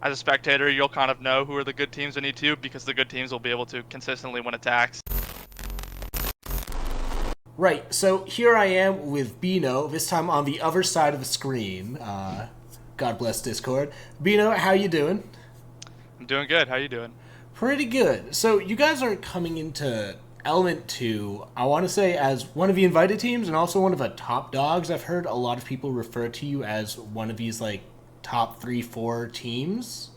as a spectator, you'll kind of know who are the good teams in E2 because the good teams will be able to consistently win attacks. Right, so here I am with Beeno, this time on the other side of the screen. God bless Discord. Beeno, how you doing? I'm doing good. How you doing? Pretty good. So you guys are coming into Element 2, I want to say, as one of the invited teams and also one of the top dogs. I've heard a lot of people refer to you as one of these, like, top 3, 4 teams.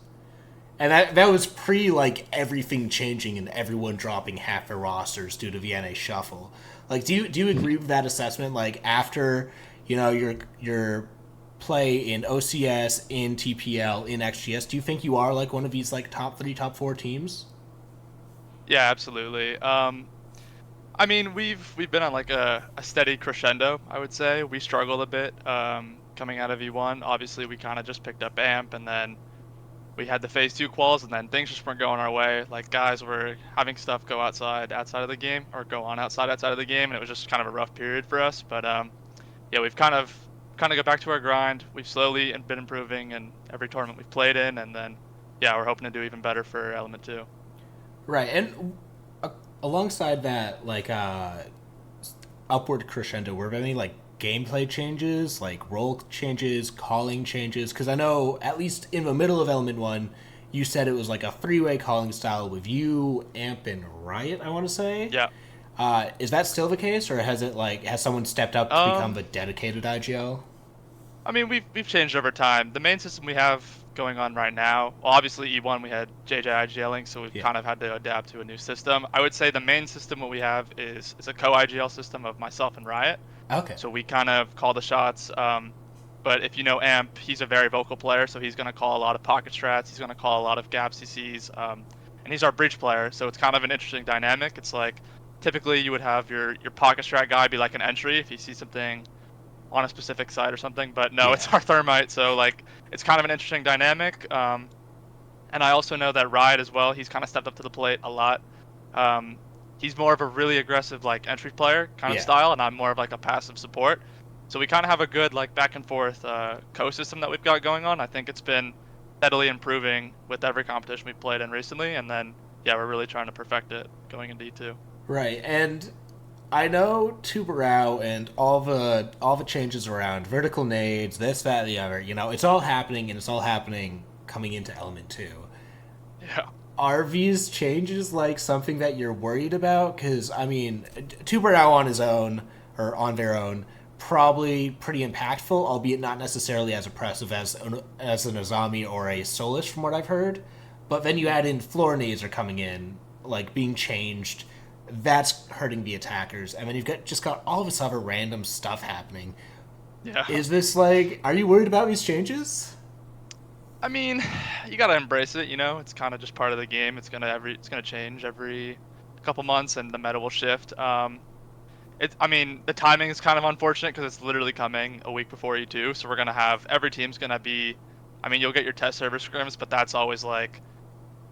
And that was pre, like, everything changing and everyone dropping half their rosters due to the NA shuffle. Like, do you agree with that assessment? Like, after, your play in OCS, in TPL, in XGS, do you think you are, like, one of these, like, top 3, top 4 teams? Yeah, absolutely. I mean, we've been on like a steady crescendo, I would say. We struggled a bit coming out of E1. Obviously, we kind of just picked up AMP, and then we had the phase 2 quals, and then things just weren't going our way. Like guys were having stuff go outside of the game, or go on outside of the game, and it was just kind of a rough period for us. But yeah, we've kind of got back to our grind. We've slowly been improving in every tournament we've played in, and then yeah, we're hoping to do even better for Element 2. Right, and alongside that, like, upward crescendo, were there any, like, gameplay changes, like role changes, calling changes? Because I know, at least in the middle of Element 1, you said it was like a three-way calling style with you, Amp, and Riot, I want to say. Yeah. Is that still the case, or has someone stepped up to become Um, the dedicated IGL? I mean, we've changed over time. The main system we have going on right now, well, obviously E1 we had JJ IGLing, so we've Yeah. kind of had to adapt to a new system. I would say the main system what we have is a co-IGL system of myself and Riot. Okay. So we kind of call the shots. But if you know Amp, he's a very vocal player, so he's going to call a lot of pocket strats. He's going to call a lot of gap CCs. And he's our breach player, so it's kind of an interesting dynamic. It's like typically you would have your pocket strat guy be like an entry if you see something on a specific side or something, but no, it's Yeah. our thermite, so like it's kind of an interesting dynamic. And I also know that Riot as well, he's kind of stepped up to the plate a lot. Um, he's more of a really aggressive like entry player kind of Yeah. style, and I'm more of like a passive support. So we kind of have a good like back and forth co-system that we've got going on. I think it's been steadily improving with every competition we've played in recently, and then yeah, we're really trying to perfect it going into D2. Right, and I know Tubarao and all the changes around vertical nades, this, that, the other. It's all happening, and it's all happening coming into Element 2. Yeah. Are these changes like something that you're worried about? Because I mean, Tubarao on his own or on their own, probably pretty impactful, albeit not necessarily as oppressive as an Azami or a Solus, from what I've heard. But then you add in floor nades are coming in, like being changed. That's hurting the attackers, and then just got all this other random stuff happening. Yeah. Is this like? Are you worried about these changes? I mean, you gotta embrace it. It's kind of just part of the game. It's gonna change every couple months, and the meta will shift. I mean, the timing is kind of unfortunate because it's literally coming a week before E2, so we're gonna have every team's gonna be. I mean, you'll get your test server scrims, but that's always like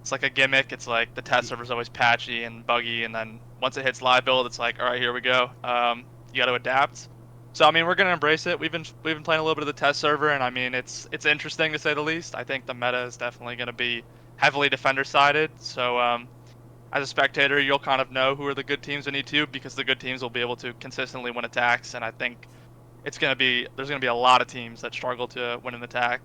it's like a gimmick. It's like the test server's always patchy and buggy, and then once it hits live build, it's like, all right, here we go. You got to adapt. So I mean, we're gonna embrace it. We've been playing a little bit of the test server, and I mean, it's interesting to say the least. I think the meta is definitely gonna be heavily defender sided. So as a spectator, you'll kind of know who are the good teams in E2 because the good teams will be able to consistently win attacks, and I think there's gonna be a lot of teams that struggle to win an attack.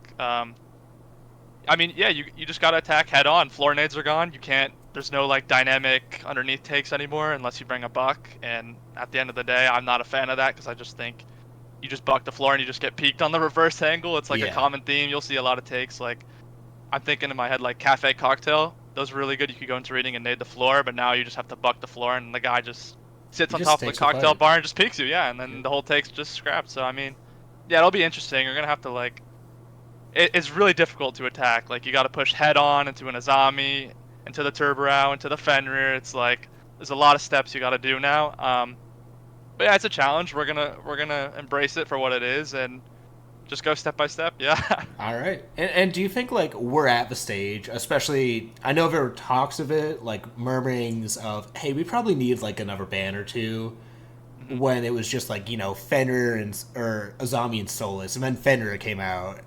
I mean, yeah, you just gotta attack head on. Floor nades are gone. You can't. There's no like dynamic underneath takes anymore unless you bring a buck. And at the end of the day, I'm not a fan of that because I just think you just buck the floor and you just get peaked on the reverse angle. It's like a Yeah. common theme. You'll see a lot of takes. Like I'm thinking in my head like cafe cocktail. Those are really good. You could go into reading and nade the floor, but now you just have to buck the floor and the guy just sits He on just top of the takes the cocktail fight. bar and just peeks you. Yeah, and then Yep. the whole take's just scrapped. So I mean, yeah, it'll be interesting. You're gonna have to like it's really difficult to attack. Like you got to push head on into an Azami, into the Turbarao, into the Fenrir. It's like there's a lot of steps you got to do now. But yeah, it's a challenge. We're gonna embrace it for what it is and just go step by step. Yeah. All right. And do you think, like, we're at the stage, especially, I know there were talks of it, like murmurings of, hey, we probably need like another ban or two, hmm when it was just like, Fenrir or Azami and Solus, and then Fenrir came out,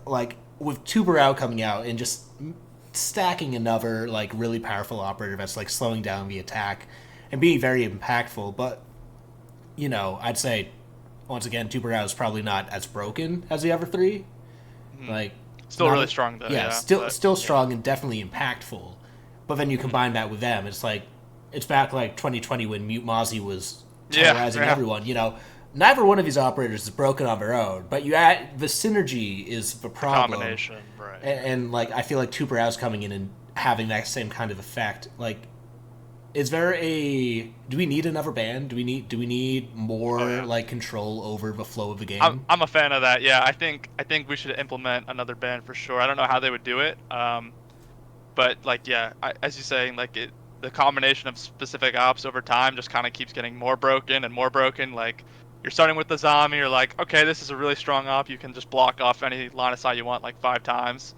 like with Tubarao coming out and just stacking another like really powerful operator that's like slowing down the attack and being very impactful. But I'd say once again, Tuberao is probably not as broken as the other three. Mhm. Like, Still not really a, strong though, yeah, yeah. still But still yeah. strong and definitely impactful. But then you Mhm. combine that with them, it's like it's back like 2020 when Mute Mozzie was Yeah, terrorizing yeah. everyone. Neither one of these operators is broken on their own, but you add the synergy is the The problem, combination, right? and like I feel like Tuberow's coming in and having that same kind of effect. Like, is there a do we need another ban? Do we need Oh more yeah. like control over the flow of the I'm game? I'm a fan of that. Yeah, I think we should implement another ban for sure. I don't know how they would do it. But like yeah, as you're saying, like the combination of specific ops over time just kind of keeps getting more broken and more broken. Like you're starting with the zombie, you're like, okay, this is a really strong op. You can just block off any line of sight you want like 5 times.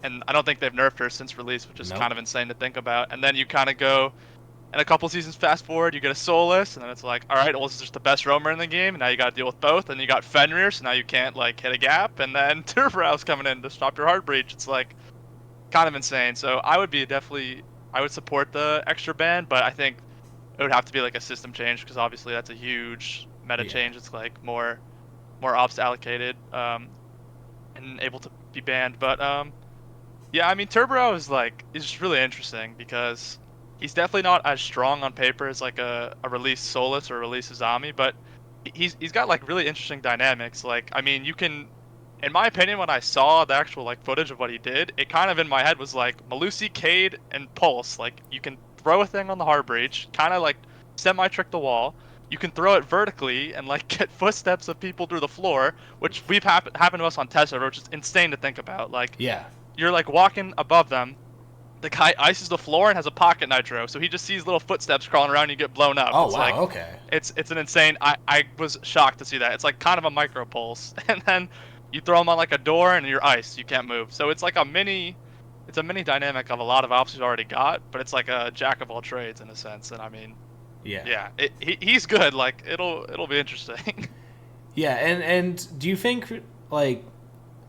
And I don't think they've nerfed her since release, which is kind Nope. of insane to think about. And then you kind of go and a couple seasons fast forward, you get a Soulless, and then it's like, all right, well, this is just the best roamer in the game, and now you got to deal with both. And you got Fenrir, so now you can't like hit a gap, and then Turbrow's coming in to stop your hard breach. It's like kind of insane. So I would support the extra ban, but I think it would have to be like a system change because obviously that's a huge meta Yeah. change. It's like more ops allocated, and able to be banned. But yeah, I mean Turbro is just really interesting because he's definitely not as strong on paper as like a release Solus or a release Azami, but he's got like really interesting dynamics. Like I mean, you can, in my opinion, when I saw the actual like footage of what he did, it kind of in my head was like Malusi, Cade, and Pulse. Like you can throw a thing on the hard breach, kind of like semi trick the wall. You can throw it vertically and like get footsteps of people through the floor, which we've happened to us on test server, which is insane to think about. Like Yeah. you're like walking above them. The guy ices the floor and has a pocket nitro, so he just sees little footsteps crawling around and you get blown up. Oh It's wow. like Okay. it's an insane. I was shocked to see that. It's like kind of a micro pulse, and then you throw them on like a door and you're iced. You can't move. So it's like it's a mini dynamic of a lot of ops we've already got, but it's like a jack of all trades in a sense. And I mean, Yeah. yeah, he's good. Like it'll be interesting. Yeah. And do you think like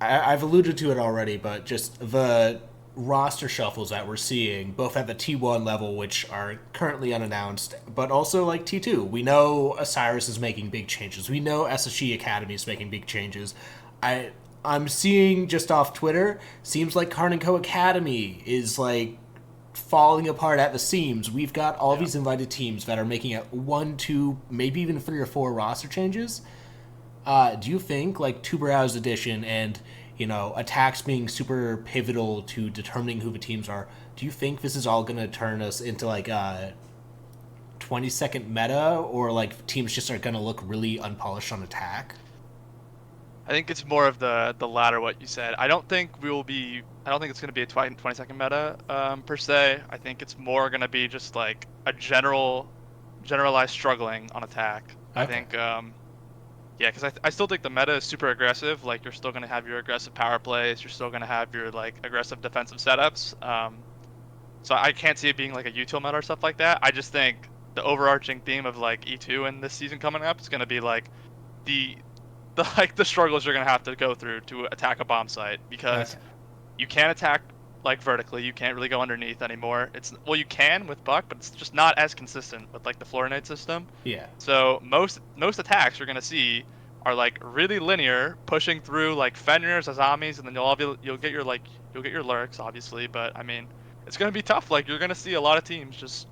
I've alluded to it already, but just the roster shuffles that we're seeing, both at the T1 level, which are currently unannounced, but also like T2. We know Osiris is making big changes. We know SSG Academy is making big changes. I I'm seeing just off Twitter, seems like Karn and Co Academy is like falling apart at the seams. We've got all Yeah. these invited teams that are making it one, two, maybe even three or four roster changes. Do you think like Tuberow's addition and attacks being super pivotal to determining who the teams are? Do you think this is all going to turn us into like a 20-second meta, or like teams just are going to look really unpolished on attack? I think it's more of the latter what you said. I don't think we will be. I don't think it's going to be a 20-second meta per se. I think it's more going to be just like a generalized struggling on attack. I Okay. think yeah, because I still think the meta is super aggressive. Like you're still going to have your aggressive power plays. You're still going to have your like aggressive defensive setups. So I can't see it being like a util meta or stuff like that. I just think the overarching theme of like E2 in this season coming up is going to be like the the struggles you're gonna have to go through to attack a bomb site because Okay. you can't attack like vertically. You can't really go underneath anymore. It's well you can with Buck, but it's just not as consistent with like the Florinate system. Yeah. So most attacks you're gonna see are like really linear, pushing through like Fenrir's, Azamis, and then you'll get your lurks obviously, but I mean it's gonna be tough. Like you're gonna see a lot of teams just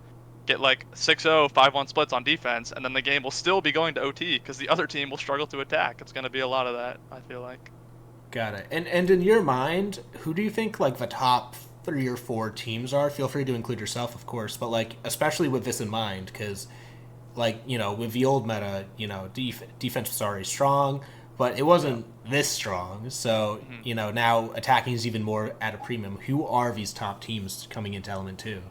get like 6-0, 5-1 splits on defense, and then the game will still be going to OT because the other team will struggle to attack. It's going to be a lot of that, I feel like. Got it. And in your mind, who do you think like the top three or four teams are? Feel free to include yourself, of course, but like especially with this in mind, because like with the old meta, defense was already strong, but it Yeah. wasn't this strong. So hmm now attacking is even more at a premium. Who are these top teams coming into Element Two?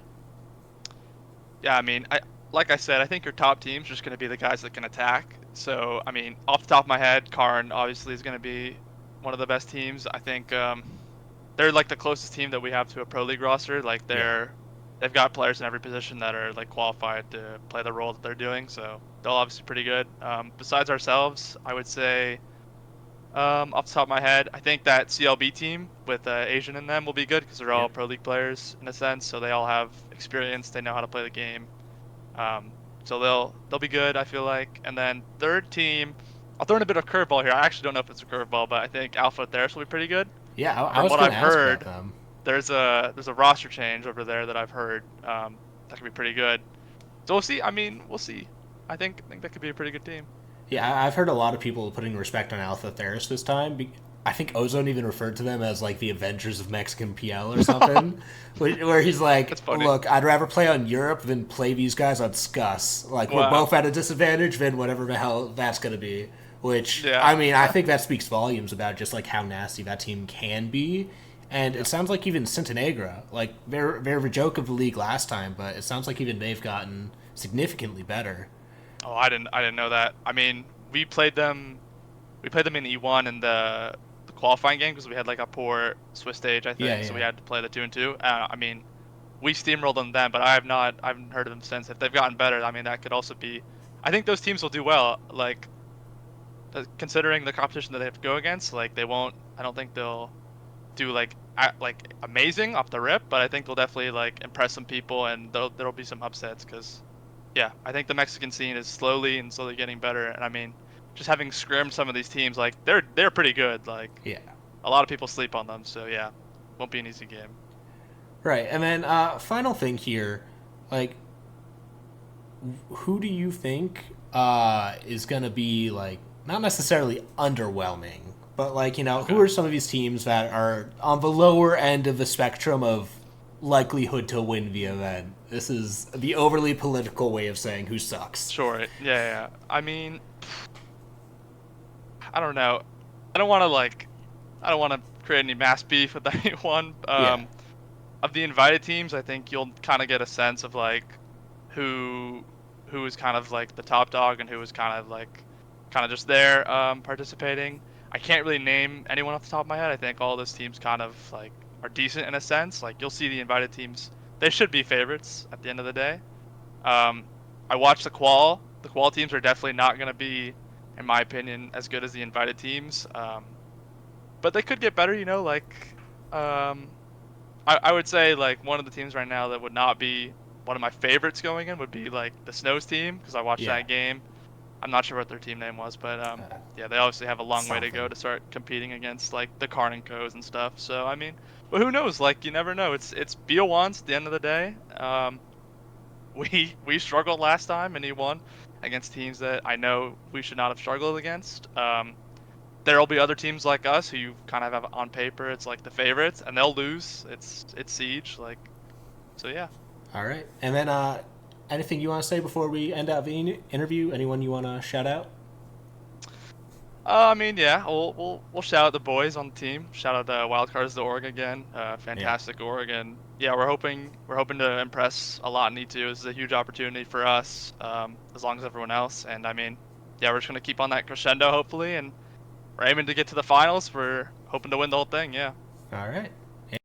Yeah, I mean, like I said, I think your top team's just going to be the guys that can attack. So, I mean, off the top of my head, Karn obviously is going to be one of the best teams. I think they're like the closest team that we have to a pro league roster. Like Yeah. they've got players in every position that are like qualified to play the role that they're doing. So they're obviously pretty good. Besides ourselves, I would say Off the top of my head, I think that CLB team with Asian in them will be good because they're Yeah. all pro league players in a sense, so they all have experience. They know how to play the game. Um, so they'll be good, I feel like. And then third team, I'll throw in a bit of curveball here. I actually don't know if it's a curveball, but I think Alpha Theris will be pretty good. Yeah, I From was what going I've to ask about heard, them. there's a roster change over there that I've heard that could be pretty good. So we'll see. I mean, we'll see. I think that could be a pretty good team. Yeah, I've heard a lot of people putting respect on Alpha Theris this time. I think Ozone even referred to them as like the Avengers of Mexican PL or something, where he's like, That's funny. "Look, I'd rather play on Europe than play these guys on SCUS. Like we're Wow. both at a disadvantage, then whatever the hell that's gonna be." Which Yeah. I mean, I think that speaks volumes about just like how nasty that team can be. And Yeah. it sounds like even Centenegra, like they're a joke of the league last time, but it sounds like even they've gotten significantly better. Oh, I didn't know that. I mean, we played them in E1 in the qualifying game because we had like a poor Swiss stage, I Yeah, think, so we yeah. had to play the 2-2. I mean, we steamrolled them then, but I haven't heard of them since. If they've gotten better, I mean, that could also be. I think those teams will do well. Like considering the competition that they have to go against, like they won't. I don't think they'll do like amazing off the rip, but I think they'll definitely like impress some people, and there'll be some upsets because yeah, I think the Mexican scene is slowly getting better, and I mean, just having scrimmed some of these teams, like they're pretty good. Like Yeah. a lot of people sleep on them, so yeah, won't be an easy game. Right, and then final thing here, like, who do you think is gonna be like not necessarily underwhelming, but like who Okay. are some of these teams that are on the lower end of the spectrum of likelihood to win the event? This is the overly political way of saying who sucks. Sure. Yeah. I mean, I don't know. I don't want to like, I don't want to create any mass beef with anyone. Yeah, Of the invited teams, I think you'll kind of get a sense of like who who is kind of like the top dog and who is kind of just there participating. I can't really name anyone off the top of my head. I think all those teams kind of like are decent in a sense. Like you'll see the invited teams, they should be favorites at the end of the day. Um, I watched the qual. The qual teams are definitely not going to be, in my opinion, as good as the invited teams. But they could get better. Um, I would say like one of the teams right now that would not be one of my favorites going in would be like the Snows team because I watched yeah, that game. I'm not sure what their team name was, but yeah, they obviously have a long way to go something. to start competing against like the Carnincos and stuff. So I mean, but who knows? Like you never know. It's BO1s at the end of the day. We struggled last time and he won against teams that I know we should not have struggled against. There'll be other teams like us who you kind of have on paper it's like the favorites and they'll lose. It's Siege like so yeah. All right, and then anything you want to say before we end out the interview? Anyone you want to shout out? I mean, yeah, we'll shout out the boys on the team. Shout out Wildcards the org again. Yeah. Fantastic org, and yeah, we're hoping to impress a lot in E2. This is a huge opportunity for us, as long as everyone else. And I mean, yeah, we're just gonna keep on that crescendo hopefully, and we're aiming to get to the finals. We're hoping to win the whole thing. Yeah. All right.